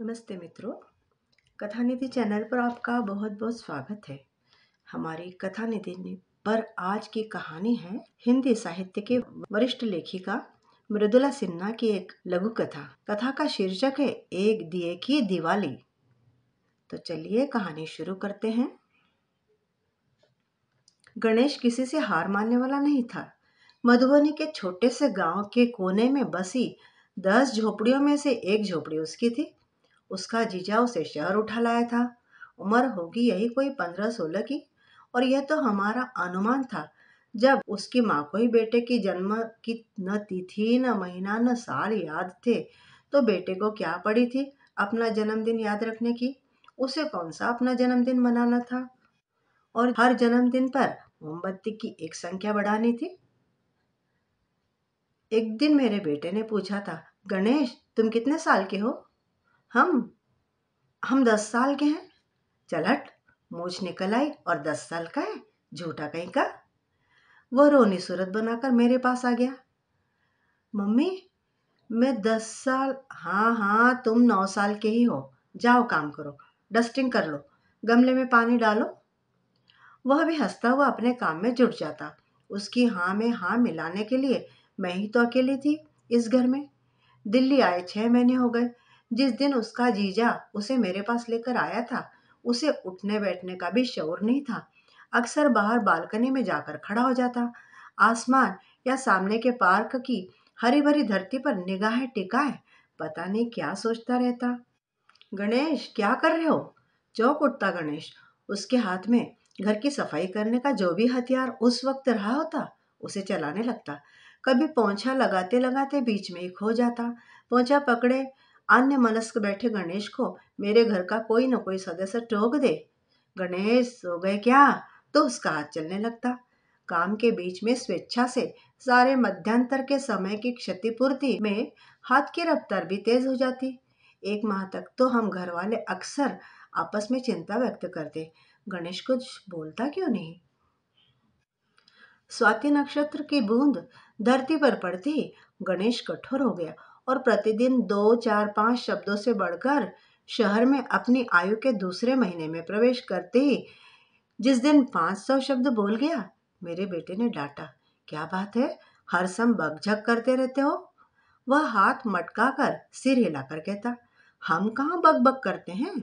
नमस्ते मित्रों, कथा निधि चैनल पर आपका बहुत बहुत स्वागत है। हमारी कथा निधि पर आज की कहानी है हिंदी साहित्य के वरिष्ठ लेखिका मृदुला सिन्हा की एक लघु कथा। कथा का शीर्षक है एक दिए की दिवाली। तो चलिए कहानी शुरू करते हैं। गणेश किसी से हार मानने वाला नहीं था। मधुबनी के छोटे से गांव के कोने में बसी 10 झोपड़ियों में से एक झोपड़ी उसकी थी। उसका जीजा उसे शहर उठा लाया था। उम्र होगी यही कोई 15-16 की। और यह तो हमारा अनुमान था। जब उसकी माँ को ही बेटे की जन्म की न तिथि न महीना न साल याद थे, तो बेटे को क्या पड़ी थी अपना जन्मदिन याद रखने की। उसे कौन सा अपना जन्मदिन मनाना था और हर जन्मदिन पर मोमबत्ती की एक संख्या बढ़ानी थी। एक दिन मेरे बेटे ने पूछा था, गणेश तुम कितने साल के हो? हम 10 साल के हैं। चल हट, मूछ निकल आई और 10 साल का है, झूठा कहीं का। वह रोनी सूरत बनाकर मेरे पास आ गया। मम्मी मैं 10 साल। हाँ तुम 9 साल के ही हो। जाओ काम करो, डस्टिंग कर लो, गमले में पानी डालो। वह भी हंसता हुआ अपने काम में जुट जाता। उसकी हाँ में हाँ मिलाने के लिए मैं ही तो अकेली थी इस घर में। दिल्ली आए 6 महीने हो गए। जिस दिन उसका जीजा उसे मेरे पास लेकर आया था, उसे उठने बैठने का भी शौर नहीं था। अक्सर बाहर बालकनी में जाकर खड़ा हो जाता। आसमान या सामने के पार्क की हरी भरी धरती पर निगाहें टिकाए पता नहीं क्या सोचता रहता। गणेश क्या कर रहे हो? चौंक उठता गणेश। उसके हाथ में घर की सफाई करने का जो भी हथियार उस वक्त रहा होता, उसे चलाने लगता। कभी पोंछा लगाते लगाते बीच में ही खो जाता। पोंछा पकड़े अन्य मनस्क बैठे गणेश को मेरे घर का कोई न कोई सदस्य टोक दे, गणेश सो गए क्या, तो उसका हाथ चलने लगता। काम के बीच में स्वेच्छा से सारे मध्यांतर के समय की क्षतिपूर्ति में हाथ की रफ्तार भी तेज हो जाती। 1 माह तक तो हम घर वाले अक्सर आपस में चिंता व्यक्त करते, गणेश कुछ बोलता क्यों नहीं। स्वाति नक्षत्र की बूंद धरती पर पड़ती ही गणेश कठोर हो गया और प्रतिदिन 2, 4, 5 शब्दों से बढ़कर शहर में अपनी आयु के दूसरे महीने में प्रवेश करते ही जिस दिन 500 शब्द बोल गया, मेरे बेटे ने डांटा, क्या बात है, हर सम बकझक करते रहते हो। वह हाथ मटका कर सिर हिलाकर कहता, हम कहाँ बक बक करते हैं,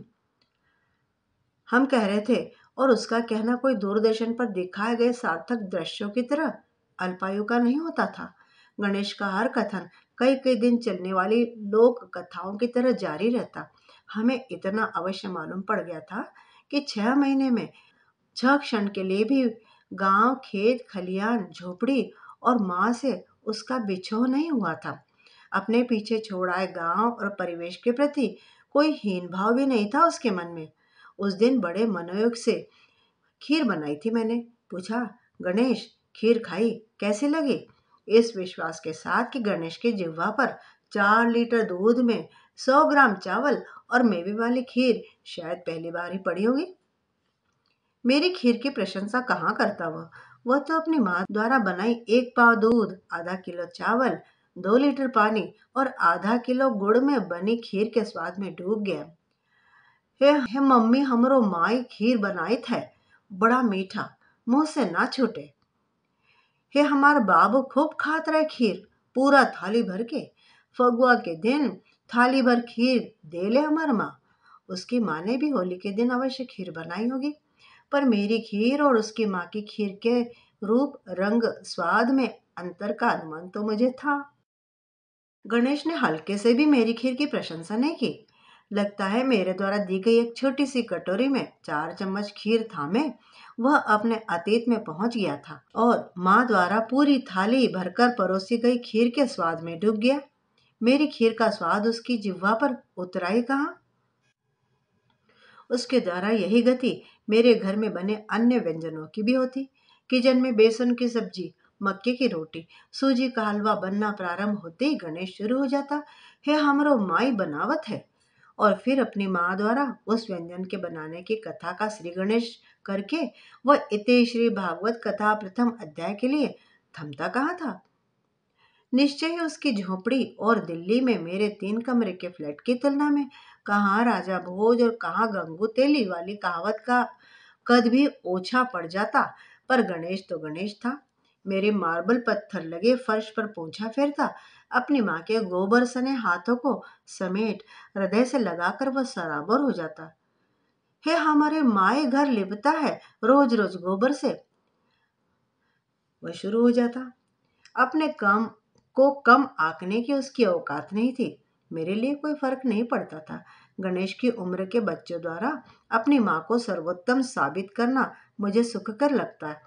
हम कह रहे थे। और उसका कहना कोई दूरदर्शन पर दिखाए गए सार्थक दृश्यों की तरह अल्पायु का नहीं होता था। गणेश का हर कथन कई कई दिन चलने वाली लोक कथाओं की तरह जारी रहता। हमें इतना अवश्य मालूम पड़ गया था कि 6 महीने में 6 क्षण के लिए भी गांव, खेत खलियान, झोपड़ी और माँ से उसका बिछोह नहीं हुआ था। अपने पीछे छोड़ आए गांव और परिवेश के प्रति कोई हीन भाव भी नहीं था उसके मन में। उस दिन बड़े मनोयोग से खीर बनाई थी मैंने। पूछा, गणेश खीर खाई कैसी लगी? इस विश्वास के साथ कि गणेश की जिह्वा पर 4 लीटर दूध में 100 ग्राम चावल और मेवे वाली खीर शायद पहली बार ही पड़ी होगी। मेरी खीर की प्रशंसा कहाँ करता वह तो अपनी माँ द्वारा बनाई 1 पाव दूध, आधा किलो चावल, 2 लीटर पानी और आधा किलो गुड़ में बनी खीर के स्वाद में डूब गया। हे मम्मी, हमरो माई खीर बनाई थे, बड़ा मीठा, मुंह से ना छूटे। हे हमार बाबू खूब खात रहे खीर, पूरा थाली भर के। फगुआ के दिन थाली भर खीर दे ले हमार माँ। उसकी माँ ने भी होली के दिन अवश्य खीर बनाई होगी, पर मेरी खीर और उसकी माँ की खीर के रूप, रंग, स्वाद में अंतर का अनुमान तो मुझे था। गणेश ने हल्के से भी मेरी खीर की प्रशंसा नहीं की। लगता है मेरे द्वारा दी गई एक छोटी सी कटोरी में 4 चम्मच खीर थामे वह अपने अतीत में पहुंच गया था और माँ द्वारा पूरी थाली भरकर परोसी गई खीर के स्वाद में डूब गया। मेरी खीर का स्वाद उसकी जिह्वा पर उतरा ही कहाँ। उसके द्वारा यही गति मेरे घर में बने अन्य व्यंजनों की भी होती। किचन में बेसन की सब्जी, मक्के की रोटी, सूजी का हलवा बनना प्रारंभ होते ही गणेश शुरू हो जाता, हे हमरो माई बनावत है। और फिर अपनी माँ द्वारा उस व्यंजन के बनाने की कथा का श्री गणेश करके वह इति श्री भागवत कथा प्रथम अध्याय के लिए थमता कहाँ था। निश्चय ही उसकी झोपड़ी और दिल्ली में मेरे 3 कमरे के फ्लैट की तुलना में कहाँ राजा भोज और कहाँ गंगू तेली वाली कहावत का कद भी ओछा पड़ जाता। पर गणेश तो गणेश था। मेरे मार्बल पत्थर लगे फर्श पर पोंछा फेरता, अपनी माँ के गोबर सने हाथों को समेट हृदय से लगाकर वह सराबर हो जाता है। हमारे माए घर लिपता है रोज रोज गोबर से, वह शुरू हो जाता। अपने काम को कम आंकने की उसकी औकात नहीं थी। मेरे लिए कोई फर्क नहीं पड़ता था। गणेश की उम्र के बच्चों द्वारा अपनी माँ को सर्वोत्तम साबित करना मुझे सुखकर लगता है,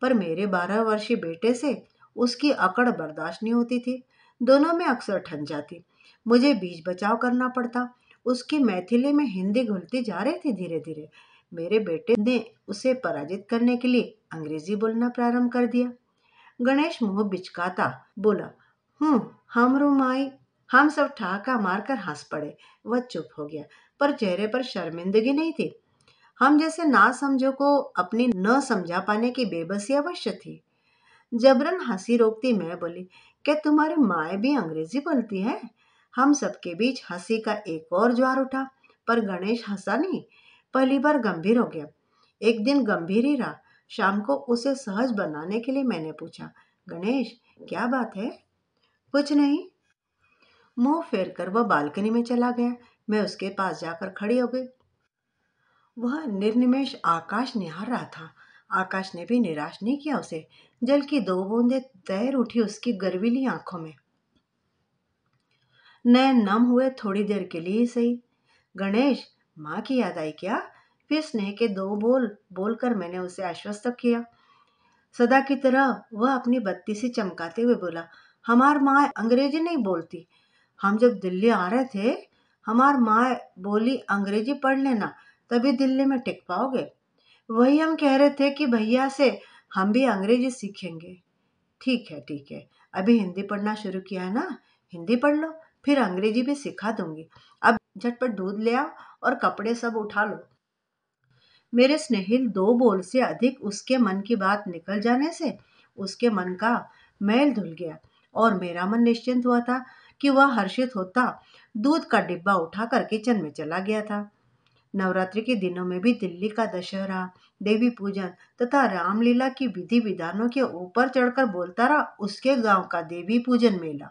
पर मेरे 12 वर्षीय बेटे से उसकी अकड़ बर्दाश्त नहीं होती थी। दोनों में अक्सर ठन जाती। मुझे बीच बचाव करना पड़ता। उसकी मैथिली में हिंदी घुलती जा रही थी धीरे धीरे। मेरे बेटे ने उसे पराजित करने के लिए अंग्रेजी बोलना प्रारंभ कर दिया। गणेश मुंह बिचकाता बोला, हमरो माई। हम सब ठहाका मारकर हंस पड़े। वह चुप हो गया, पर चेहरे पर शर्मिंदगी नहीं थी। हम जैसे ना समझो को अपनी न समझा पाने की बेबसी अवश्य थी। जबरन हंसी रोकती मैं बोली, क्या तुम्हारी माए भी अंग्रेजी बोलती है? हम सबके बीच हंसी का एक और ज्वार उठा, पर गणेश हंसा नहीं। पहली बार गंभीर हो गया। एक दिन गंभीर ही रहा। शाम को उसे सहज बनाने के लिए मैंने पूछा, गणेश क्या बात है? कुछ नहीं, मुंह फेर कर वह बालकनी में चला गया। मैं उसके पास जाकर खड़ी हो गई। वह निर्निमेष आकाश निहार रहा था। आकाश ने भी निराश नहीं किया उसे। जल की 2 बूंदें तैर उठी उसकी गर्वीली आंखों में। नैन नम हुए थोड़ी देर के लिए ही सही। गणेश, माँ की याद आई क्या? फिर स्नेह के 2 बोल बोलकर मैंने उसे आश्वस्त किया। सदा की तरह वह अपनी बत्ती से चमकाते हुए बोला, हमार माँ अंग्रेजी नहीं बोलती। हम जब दिल्ली आ रहे थे, हमार माँ बोली अंग्रेजी पढ़ लेना, तभी दिल्ली में टिक पाओगे। वही हम कह रहे थे कि भैया से हम भी अंग्रेजी सीखेंगे। ठीक है, अभी हिंदी पढ़ना शुरू किया है ना, हिंदी पढ़ लो, फिर अंग्रेजी भी सिखा दूंगी। अब झटपट दूध ले आओ और कपड़े सब उठा लो। मेरे स्नेहिल 2 बोल से अधिक उसके मन की बात निकल जाने से उसके मन का मैल धुल गया और मेरा मन निश्चिंत हुआ था कि वह हर्षित होता दूध का डिब्बा उठाकर किचन में चला गया था। नवरात्रि के दिनों में भी दिल्ली का दशहरा, देवी पूजन तथा रामलीला की विधि विधानों के ऊपर चढ़कर बोलता रहा उसके गांव का देवी पूजन मेला।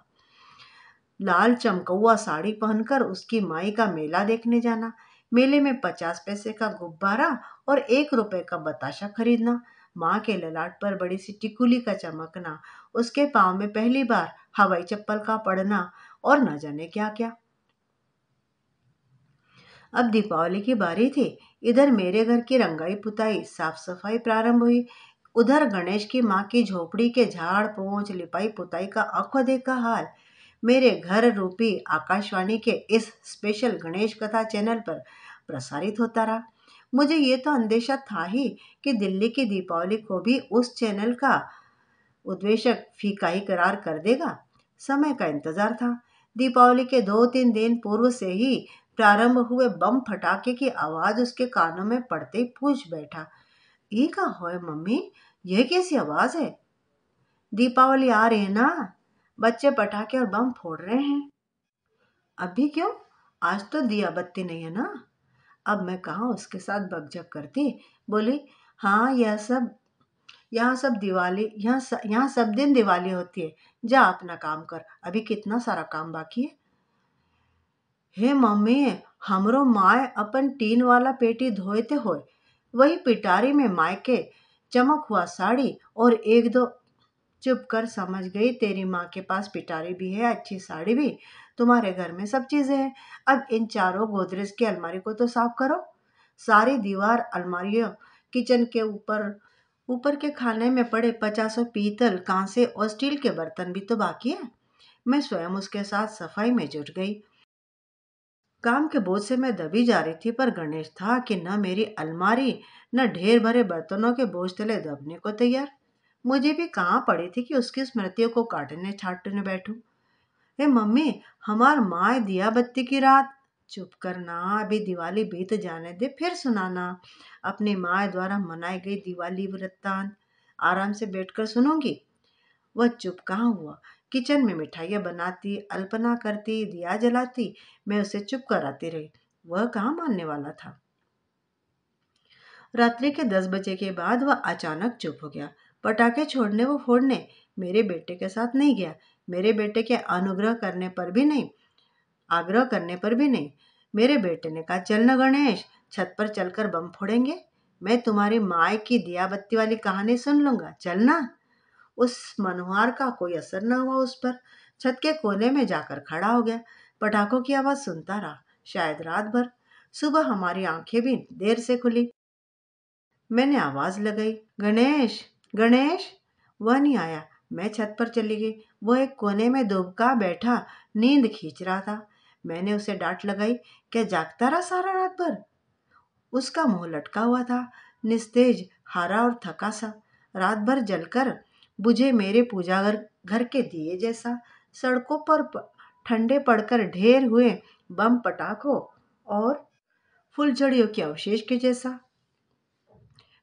लाल चमकौआ साड़ी पहनकर उसकी माई का मेला देखने जाना, मेले में 50 पैसे का गुब्बारा और 1 रुपए का बताशा खरीदना, माँ के ललाट पर बड़ी सी टिकुली का चमकना, उसके पाँव में पहली बार हवाई चप्पल का पड़ना और न जाने क्या क्या। अब दीपावली की बारी थी। इधर मेरे घर की रंगाई पुताई साफ सफाई प्रारंभ हुई। उधर गणेश की माँ की झोपड़ी के झाड़ पोंछ लिपाई पुताई का आंखों देखा हाल मेरे घर रूपी आकाशवाणी के इस स्पेशल गणेश कथा चैनल पर प्रसारित होता रहा। मुझे ये तो अंदेशा था ही कि दिल्ली की दीपावली को भी उस चैनल का उद्वेशक फीका ही करार कर देगा। समय का इंतजार था। दीपावली के 2-3 दिन पूर्व से ही प्रारंभ हुए बम फटाके की आवाज उसके कानों में पड़ते ही पूछ बैठा, ये का हो मम्मी, यह कैसी आवाज है? दीपावली आ रही है ना, बच्चे पटाखे और बम फोड़ रहे हैं। अभी क्यों? आज तो दिया बत्ती नहीं है ना। अब मैं कहाँ उसके साथ बकझक करती। बोली, हाँ यहाँ सब दिवाली, यहाँ सब दिन दिवाली होती है। जा अपना काम कर, अभी कितना सारा काम बाकी है। हे मम्मी, हमरो माए अपन टीन वाला पेटी धोते होए वही पिटारी में मायके चमक हुआ साड़ी और एक दो। चुप कर, समझ गई तेरी माँ के पास पिटारी भी है, अच्छी साड़ी भी। तुम्हारे घर में सब चीजें हैं। अब इन चारों गोदरेज की अलमारी को तो साफ करो। सारी दीवार अलमारियों, किचन के ऊपर ऊपर के खाने में पड़े 50 पीतल कांसे और स्टील के बर्तन भी तो बाकी है। मैं स्वयं उसके साथ सफाई में जुट गई। काम के बोझ से मैं दबी जा रही थी, पर गणेश था कि न मेरी अलमारी न ढेर भरे बर्तनों के बोझ तले दबने को तैयार। मुझे भी कहाँ पड़ी थी कि उसकी स्मृतियों को काटने छाटने बैठूं। हे मम्मी, हमार माँ दिया बत्ती की रात। चुप करना, अभी दिवाली बीत जाने दे, फिर सुनाना अपनी माँ द्वारा मनाई गई दिवाली वृत्तांत। आराम से बैठकर सुनूंगी। वह चुप कहाँ हुआ। किचन में मिठाइयाँ बनाती, अल्पना करती, दिया जलाती। मैं उसे चुप कराती रही। वह कहाँ मानने वाला था। रात्रि के 10 बजे के बाद वह अचानक चुप हो गया। पटाखे छोड़ने व फोड़ने मेरे बेटे के साथ नहीं गया। मेरे बेटे के अनुग्रह करने पर भी नहीं, आग्रह करने पर भी नहीं। मेरे बेटे ने कहा, चलना गणेश, छत पर चलकर बम फोड़ेंगे। मैं तुम्हारी माँ की दिया बत्ती वाली कहानी सुन लूंगा, चलना। उस मनुहार का कोई असर न हुआ उस पर। छत के कोने में जाकर खड़ा हो गया। पटाखों की आवाज सुनता रहा, शायद रात भर। सुबह हमारी आंखें भी देर से खुली। मैंने आवाज लगाई, गणेश, गणेश। वह नहीं आया। मैं छत पर चली गई। वह एक कोने में दुबका बैठा नींद खींच रहा था। मैंने उसे डांट लगाई, क्या जागता रहा सारा रात भर। उसका मुंह लटका हुआ था, निस्तेज, हारा और थका सा, रात भर जलकर बुझे मेरे पूजा घर के दिए जैसा। सड़कों पर ठंडे पड़कर ढेर हुए बम पटाखों और फुलझड़ियों के अवशेष के जैसा।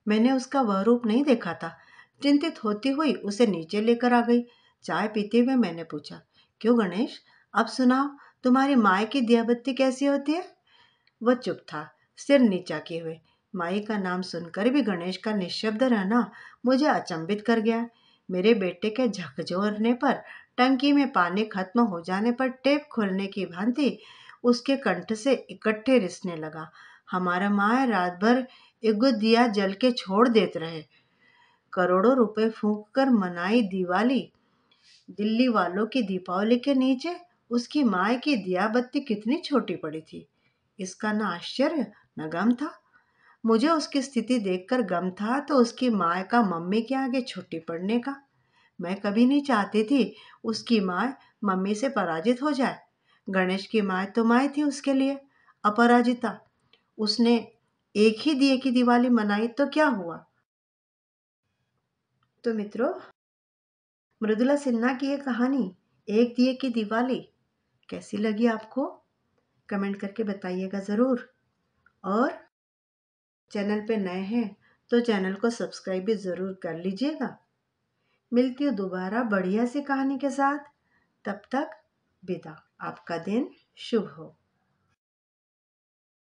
मैंने उसका वह रूप नहीं देखा था। चिंतित होती हुई उसे नीचे लेकर आ गई। चाय पीते हुए मैंने पूछा, क्यों गणेश, अब सुनाओ, तुम्हारी माँ की दियाबत्ती कैसी होती है। वह चुप था, सिर नीचा किए हुए। माई का नाम सुनकर भी गणेश का निशब्द रहना मुझे अचंभित कर गया। मेरे बेटे के झकझोरने पर, टंकी में पानी खत्म हो जाने पर टेप खोलने की भांति उसके कंठ से इकट्ठे रिसने लगा। हमारा माँ रात भर एगो दिया जल के छोड़ देते रहे। करोड़ों रुपए फूंक कर मनाई दिवाली। दिल्ली वालों की दीपावली के नीचे उसकी माँ की दिया बत्ती कितनी छोटी पड़ी थी। इसका न आश्चर्य न गम था। मुझे उसकी स्थिति देखकर गम था तो उसकी माँ का मम्मी के आगे छुट्टी पड़ने का। मैं कभी नहीं चाहती थी उसकी माँ मम्मी से पराजित हो जाए। गणेश की माँ तो माँ थी उसके लिए, अपराजिता। उसने एक ही दिए की दिवाली मनाई तो क्या हुआ। तो मित्रों, मृदुला सिन्हा की ये कहानी एक दिए की दिवाली कैसी लगी आपको, कमेंट करके बताइएगा ज़रूर। और चैनल पे नए हैं तो चैनल को सब्सक्राइब भी ज़रूर कर लीजिएगा। मिलती हूँ दोबारा बढ़िया सी कहानी के साथ। तब तक विदा। आपका दिन शुभ हो।